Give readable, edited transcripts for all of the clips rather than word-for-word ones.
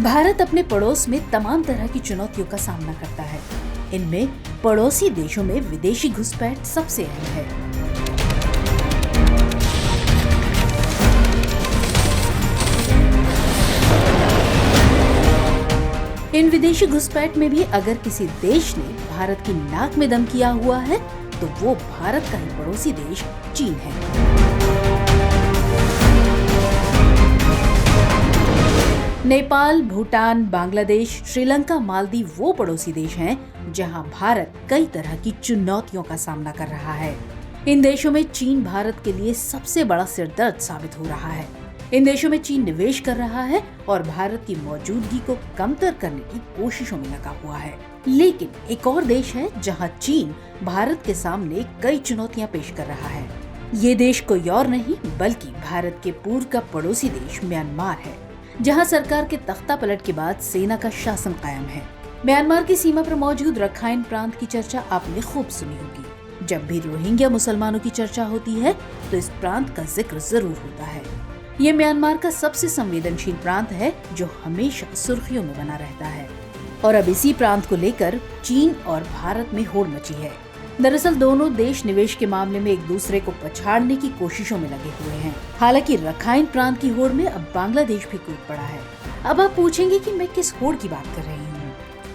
भारत अपने पड़ोस में तमाम तरह की चुनौतियों का सामना करता है। इनमें पड़ोसी देशों में विदेशी घुसपैठ सबसे अहम है। इन विदेशी घुसपैठ में भी अगर किसी देश ने भारत की नाक में दम किया हुआ है तो वो भारत का ही पड़ोसी देश चीन है। नेपाल, भूटान, बांग्लादेश, श्रीलंका, मालदीव वो पड़ोसी देश हैं जहां भारत कई तरह की चुनौतियों का सामना कर रहा है। इन देशों में चीन भारत के लिए सबसे बड़ा सिरदर्द साबित हो रहा है। इन देशों में चीन निवेश कर रहा है और भारत की मौजूदगी को कमतर करने की कोशिशों में लगा हुआ है। लेकिन एक और देश है जहां चीन भारत के सामने कई चुनौतियां पेश कर रहा है। ये देश कोई और नहीं बल्कि भारत के पूर्व का पड़ोसी देश म्यांमार है, जहां सरकार के तख्ता पलट के बाद सेना का शासन कायम है। म्यांमार की सीमा पर मौजूद रखाइन प्रांत की चर्चा आपने खूब सुनी होगी। जब भी रोहिंग्या मुसलमानों की चर्चा होती है तो इस प्रांत का जिक्र जरूर होता है। ये म्यांमार का सबसे संवेदनशील प्रांत है जो हमेशा सुर्खियों में बना रहता है और अब इसी प्रांत को लेकर चीन और भारत में होड़ मची है। दरअसल दोनों देश निवेश के मामले में एक दूसरे को पछाड़ने की कोशिशों में लगे हुए हैं। हालांकि रखाइन प्रांत की होड़ में अब बांग्लादेश भी कूद पड़ा है। अब आप पूछेंगे कि मैं किस होड़ की बात कर रही हूँ,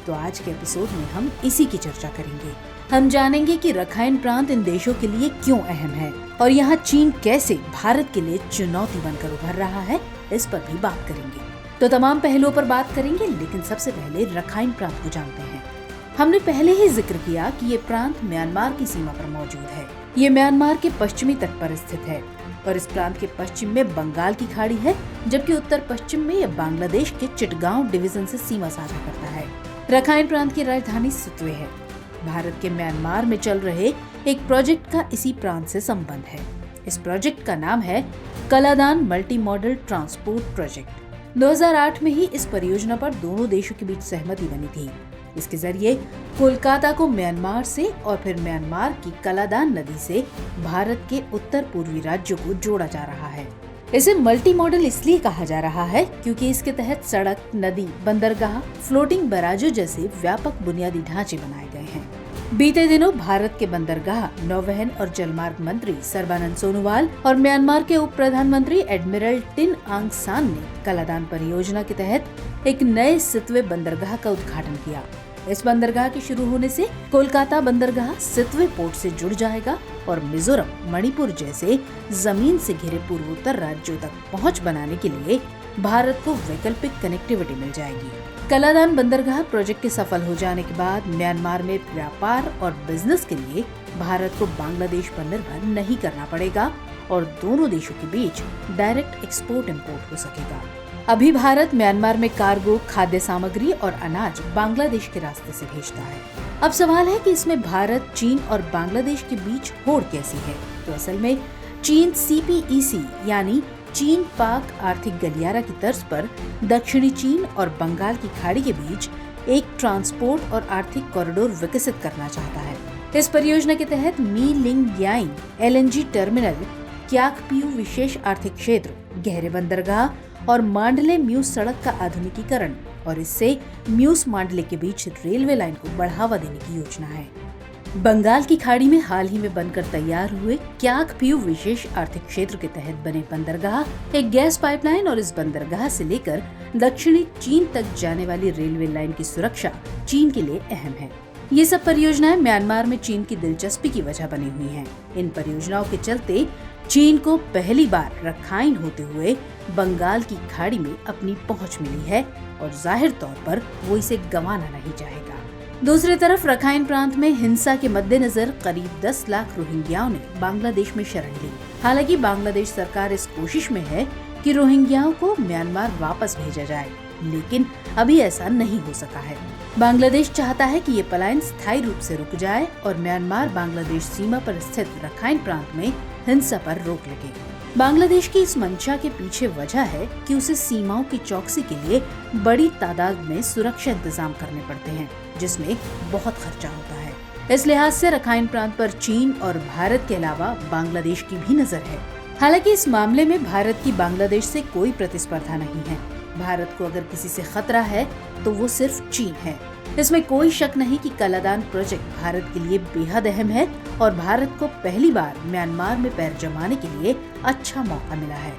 तो आज के एपिसोड में हम इसी की चर्चा करेंगे। हम जानेंगे कि रखाइन प्रांत इन देशों के लिए क्यों अहम है और यहाँ चीन कैसे भारत के लिए चुनौती बनकर उभर रहा है, इस पर भी बात करेंगे। तो तमाम पहलुओं पर बात करेंगे, लेकिन सबसे पहले रखाइन प्रांत को जानते हैं। हमने पहले ही जिक्र किया कि ये प्रांत म्यांमार की सीमा पर मौजूद है। ये म्यांमार के पश्चिमी तट पर स्थित है और इस प्रांत के पश्चिम में बंगाल की खाड़ी है, जबकि उत्तर पश्चिम में यह बांग्लादेश के चिटगांव डिवीजन से सीमा साझा करता है। रखाइन प्रांत की राजधानी सितवे है। भारत के म्यांमार में चल रहे एक प्रोजेक्ट का इसी प्रांत से संबंध है। इस प्रोजेक्ट का नाम है Kaladan multi modal transport project. 2008 में ही इस परियोजना पर दोनों देशों के बीच सहमति बनी थी। इसके जरिए कोलकाता को म्यांमार से और फिर म्यांमार की कलादान नदी से भारत के उत्तर पूर्वी राज्यों को जोड़ा जा रहा है। इसे मल्टी मॉडल इसलिए कहा जा रहा है क्योंकि इसके तहत सड़क, नदी, बंदरगाह, फ्लोटिंग बैराजों जैसे व्यापक बुनियादी ढांचे बनाए गए हैं। बीते दिनों भारत के बंदरगाह, नौवहन और जलमार्ग मंत्री सर्बानंद सोनोवाल और म्यांमार के उप प्रधानमंत्री एडमिरल टिन आंग सान ने कलादान परियोजना के तहत एक नए सितवे बंदरगाह का उद्घाटन किया। इस बंदरगाह के शुरू होने से कोलकाता बंदरगाह सितवे पोर्ट से जुड़ जाएगा और मिजोरम, मणिपुर जैसे जमीन से घिरे पूर्वोत्तर राज्यों तक पहुंच बनाने के लिए भारत को वैकल्पिक कनेक्टिविटी मिल जाएगी। कलादान बंदरगाह प्रोजेक्ट के सफल हो जाने के बाद म्यांमार में व्यापार और बिजनेस के लिए भारत को बांग्लादेश पर निर्भर नहीं करना पड़ेगा और दोनों देशों के बीच डायरेक्ट एक्सपोर्ट इंपोर्ट हो सकेगा। अभी भारत म्यांमार में कार्गो, खाद्य सामग्री और अनाज बांग्लादेश के रास्ते से भेजता है। अब सवाल है कि इसमें भारत, चीन और बांग्लादेश के बीच होड़ कैसी है। तो असल में चीन CPEC यानी चीन पाक आर्थिक गलियारा की तर्ज पर दक्षिणी चीन और बंगाल की खाड़ी के बीच एक ट्रांसपोर्ट और आर्थिक कॉरिडोर विकसित करना चाहता है। इस परियोजना के तहत मी लिंग याइंग LNG टर्मिनल, क्याकपियू विशेष आर्थिक क्षेत्र, गहरे बंदरगाह और मांडले म्यूस सड़क का आधुनिकीकरण और इससे म्यूस मांडले के बीच रेलवे लाइन को बढ़ावा देने की योजना है। बंगाल की खाड़ी में हाल ही में बनकर तैयार हुए क्याकपियू विशेष आर्थिक क्षेत्र के तहत बने बंदरगाह एक गैस पाइपलाइन और इस बंदरगाह से लेकर दक्षिणी चीन तक जाने वाली रेलवे लाइन की सुरक्षा चीन के लिए अहम है। ये सब परियोजनाएं म्यांमार में चीन की दिलचस्पी की वजह बनी हुई हैं। इन परियोजनाओं के चलते चीन को पहली बार रखाइन होते हुए बंगाल की खाड़ी में अपनी पहुंच मिली है और जाहिर तौर पर वो इसे गंवाना नहीं चाहेगा। दूसरी तरफ रखाइन प्रांत में हिंसा के मद्देनजर करीब 10 लाख रोहिंग्याओं ने बांग्लादेश में शरण ली। हालांकि बांग्लादेश सरकार इस कोशिश में है कि रोहिंग्याओं को म्यांमार वापस भेजा जाए, लेकिन अभी ऐसा नहीं हो सका है। बांग्लादेश चाहता है कि ये पलायन स्थायी रूप से रुक जाए और म्यांमार बांग्लादेश सीमा पर स्थित रखाइन प्रांत में हिंसा पर रोक लगे। बांग्लादेश की इस मंशा के पीछे वजह है कि उसे सीमाओं की चौकसी के लिए बड़ी तादाद में सुरक्षा इंतजाम करने पड़ते हैं, जिसमें बहुत खर्चा होता है। इस लिहाज से रखाइन प्रांत पर चीन और भारत के अलावा बांग्लादेश की भी नजर है। हालांकि इस मामले में भारत की बांग्लादेश से कोई प्रतिस्पर्धा नहीं है। भारत को अगर किसी से खतरा है तो वो सिर्फ चीन है। इसमें कोई शक नहीं कि कलादान प्रोजेक्ट भारत के लिए बेहद अहम है और भारत को पहली बार म्यांमार में पैर जमाने के लिए अच्छा मौका मिला है।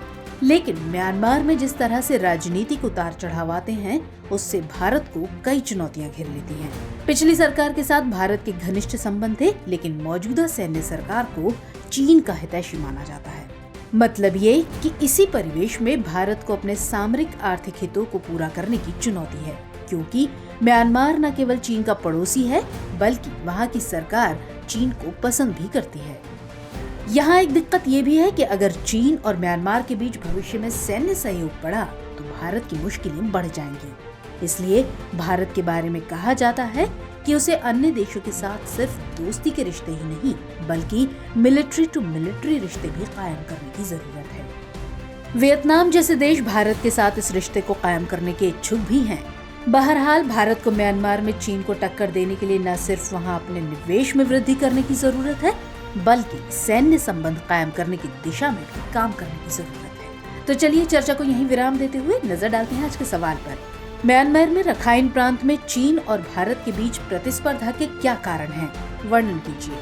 लेकिन म्यांमार में जिस तरह से राजनीतिक उतार चढ़ाव आते हैं, उससे भारत को कई चुनौतियां घेर लेती हैं। पिछली सरकार के साथ भारत के घनिष्ठ संबंध थे, लेकिन मौजूदा सैन्य सरकार को चीन का हितैषी माना जाता है। मतलब ये कि इसी परिवेश में भारत को अपने सामरिक आर्थिक हितों को पूरा करने की चुनौती है, क्योंकि म्यांमार न केवल चीन का पड़ोसी है, बल्कि वहाँ की सरकार चीन को पसंद भी करती है। यहाँ एक दिक्कत ये भी है कि अगर चीन और म्यांमार के बीच भविष्य में सैन्य सहयोग बढ़ा तो भारत की मुश्किलें बढ़ जाएंगी। इसलिए भारत के बारे में कहा जाता है कि उसे अन्य देशों के साथ सिर्फ दोस्ती के रिश्ते ही नहीं, बल्कि मिलिट्री टू मिलिट्री रिश्ते भी कायम करने की जरूरत है। वियतनाम जैसे देश भारत के साथ इस रिश्ते को कायम करने के इच्छुक भी हैं। बहरहाल भारत को म्यांमार में चीन को टक्कर देने के लिए न सिर्फ वहां अपने निवेश में वृद्धि करने की जरूरत है, बल्कि सैन्य संबंध कायम करने की दिशा में भी काम करने की जरूरत है। तो चलिए चर्चा को यहीं विराम देते हुए नजर डालते हैं आज के सवाल पर। म्यांमार में रखाइन प्रांत में चीन और भारत के बीच प्रतिस्पर्धा के क्या कारण हैं? वर्णन कीजिए।